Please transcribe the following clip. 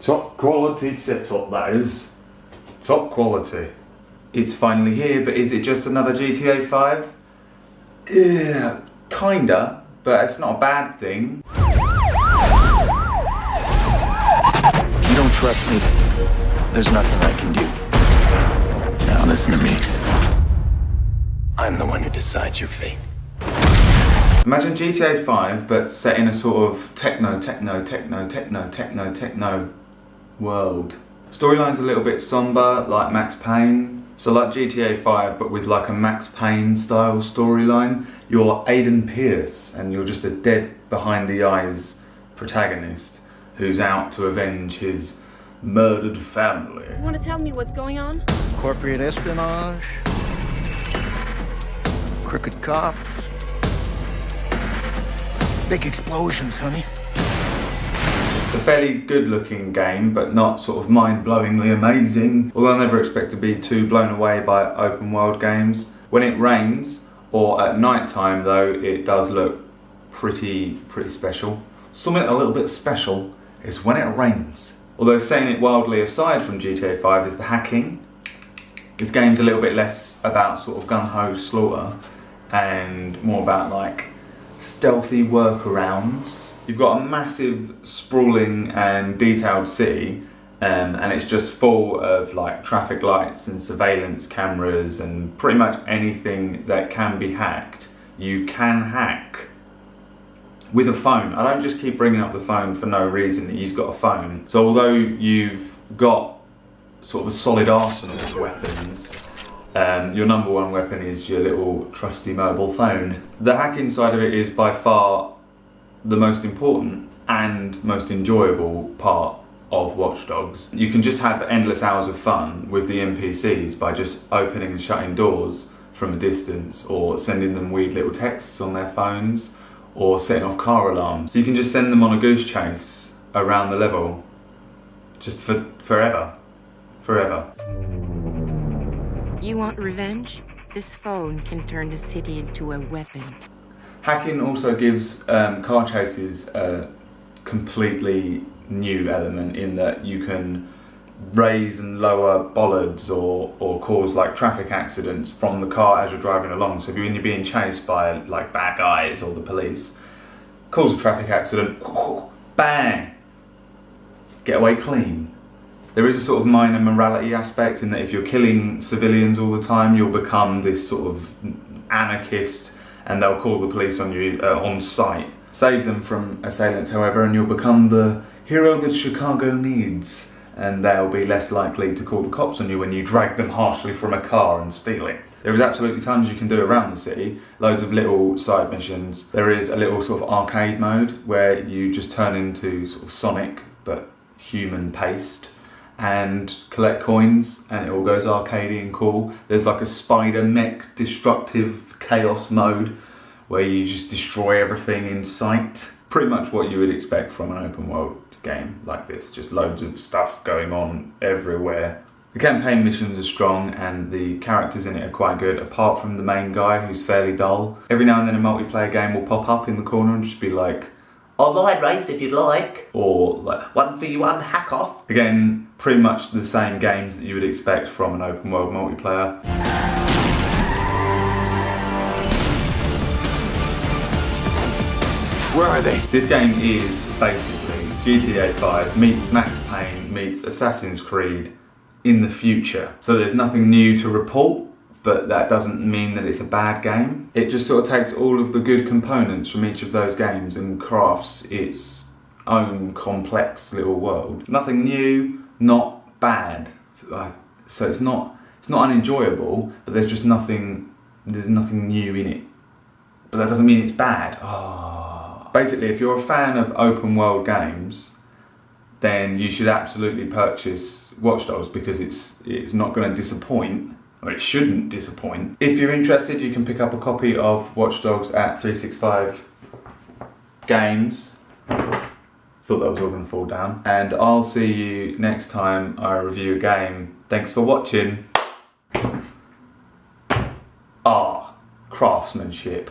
Top quality setup, that is. Top quality. It's finally here, but is it just another GTA 5? Yeah, kinda, but it's not a bad thing. If you don't trust me, there's nothing I can do. Now listen to me. I'm the one who decides your fate. Imagine GTA 5, but set in a sort of techno world. Storyline's a little bit somber, like Max Payne. So like GTA 5, but with like a Max Payne style storyline. You're Aiden Pierce, and you're just a dead behind the eyes protagonist who's out to avenge his murdered family. You want to tell me what's going on? Corporate espionage, crooked cops, big explosions, honey. It's a fairly good looking game, but not sort of mind-blowingly amazing. Although I never expect to be too blown away by open world games. When it rains, or at night time though, it does look pretty special. Something a little bit special is when it rains. Although setting it wildly aside from GTA 5 is the hacking. This game's a little bit less about sort of gun-ho slaughter and more about like stealthy workarounds. You've got a massive, sprawling and detailed city, and it's just full of like traffic lights and surveillance cameras and pretty much anything that can be hacked. You can hack with a phone. I don't just keep bringing up the phone for no reason. He's got a phone. So although you've got sort of a solid arsenal of weapons, your number one weapon is your little trusty mobile phone. The hacking side of it is by far the most important and most enjoyable part of Watchdogs. You can just have endless hours of fun with the NPCs by just opening and shutting doors from a distance, or sending them weird little texts on their phones, or setting off car alarms. So you can just send them on a goose chase around the level, just for forever. You want revenge? This phone can turn the city into a weapon. Hacking also gives car chases a completely new element in that you can raise and lower bollards or cause like traffic accidents from the car as you're driving along. So when you're being chased by like bad guys or the police, cause a traffic accident, bang, get away clean. There is a sort of minor morality aspect in that if you're killing civilians all the time, you'll become this sort of anarchist, and they'll call the police on you on sight. Save them from assailants, however, and you'll become the hero that Chicago needs, and they'll be less likely to call the cops on you when you drag them harshly from a car and steal it. There is absolutely tons you can do around the city, loads of little side missions. There is a little sort of arcade mode where you just turn into sort of Sonic, but human-paced, and collect coins, and it all goes arcadey and cool. There's like a spider mech destructive chaos mode where you just destroy everything in sight. Pretty much what you would expect from an open world game like this, just loads of stuff going on everywhere. The campaign missions are strong and the characters in it are quite good, apart from the main guy who's fairly dull. Every now and then a multiplayer game will pop up in the corner and just be like, "Online race if you'd like," or like 1v1 hack off. Again, pretty much the same games that you would expect from an open world multiplayer. Where are they? This game is basically GTA 5 meets Max Payne meets Assassin's Creed in the future. So there's nothing new to report, but that doesn't mean that it's a bad game. It just sort of takes all of the good components from each of those games and crafts its own complex little world. Nothing new, not bad. So it's not unenjoyable, but there's nothing new in it. But that doesn't mean it's bad. Basically, if you're a fan of open world games, then you should absolutely purchase Watchdogs, because it's not going to disappoint. Or it shouldn't disappoint. If you're interested, you can pick up a copy of Watchdogs at 365 Games. Thought that was all going to fall down. And I'll see you next time I review a game. Thanks for watching. Craftsmanship.